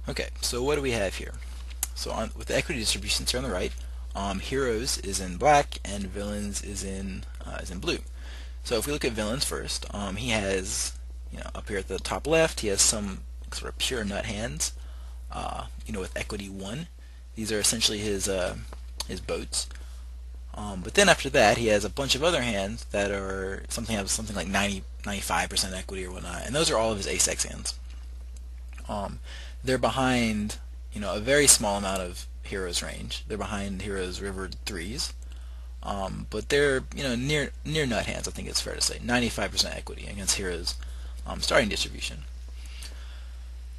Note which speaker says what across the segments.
Speaker 1: Okay, so what do we have here? So with the equity distributions here on the right, heroes is in black and villains is in blue. So if we look at villains first, he has, up here at the top left, he has some sort of pure nut hands, with equity 1. These are essentially his boats. But then after that, he has a bunch of other hands that are something like 95% equity or whatnot, and those are all of his ace-x hands. They're behind, a very small amount of heroes range. They're behind heroes river 3s, but they're near nut hands. I think it's fair to say 95% equity against heroes starting distribution.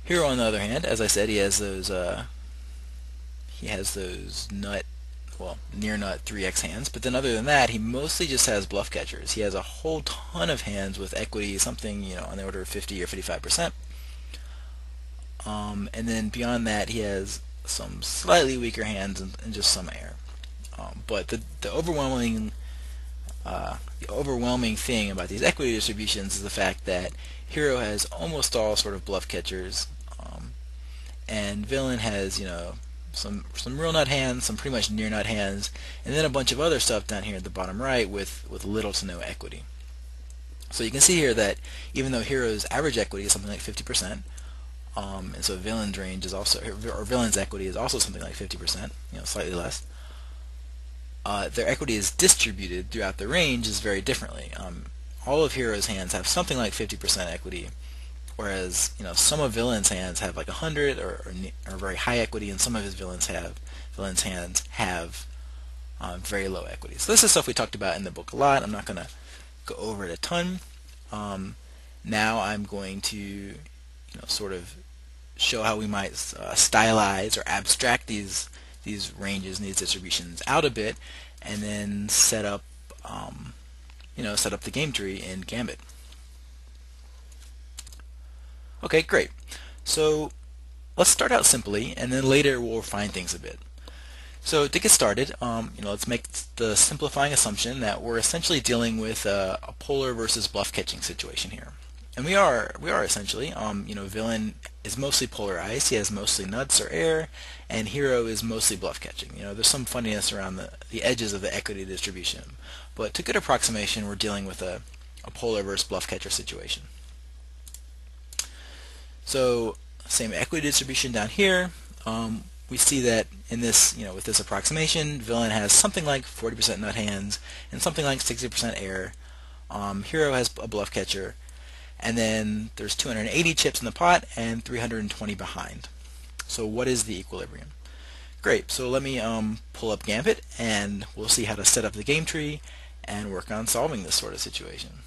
Speaker 1: Hero, on the other hand, as I said, he has those near nut 3x hands, but then other than that, he mostly just has bluff catchers. He has a whole ton of hands with equity, something on the order of 50 or 55%. And then beyond that, he has some slightly weaker hands and just some air. But the overwhelming thing about these equity distributions is the fact that hero has almost all sort of bluff catchers, and villain has some real nut hands, some pretty much near nut hands, and then a bunch of other stuff down here at the bottom right with little to no equity. So you can see here that even though hero's average equity is something like 50%, and so villain's range is also, or villain's equity is also something like 50%, slightly less. Their equity is distributed throughout the range is very differently. All of hero's hands have something like 50% equity, whereas some of villain's hands have like 100 or very high equity, and some of his villain's hands have very low equity. So this is stuff we talked about in the book a lot. I'm not going to go over it a ton. Now I'm going to sort of show how we might stylize or abstract these ranges and these distributions out a bit, and then set up the game tree in Gambit. Okay, great. So let's start out simply, and then later we'll refine things a bit. So to get started, let's make the simplifying assumption that we're essentially dealing with a polar versus bluff catching situation here. And we are essentially, villain is mostly polarized. He has mostly nuts or air, and hero is mostly bluff catching. There's some funniness around the edges of the equity distribution, but to good approximation, we're dealing with a polar versus bluff catcher situation. So same equity distribution down here. We see that in this, with this approximation, villain has something like 40% nut hands and something like 60% air. Hero has a bluff catcher, and then there's 280 chips in the pot and 320 behind. So what is the equilibrium? Great. So let me pull up Gambit, and we'll see how to set up the game tree and work on solving this sort of situation.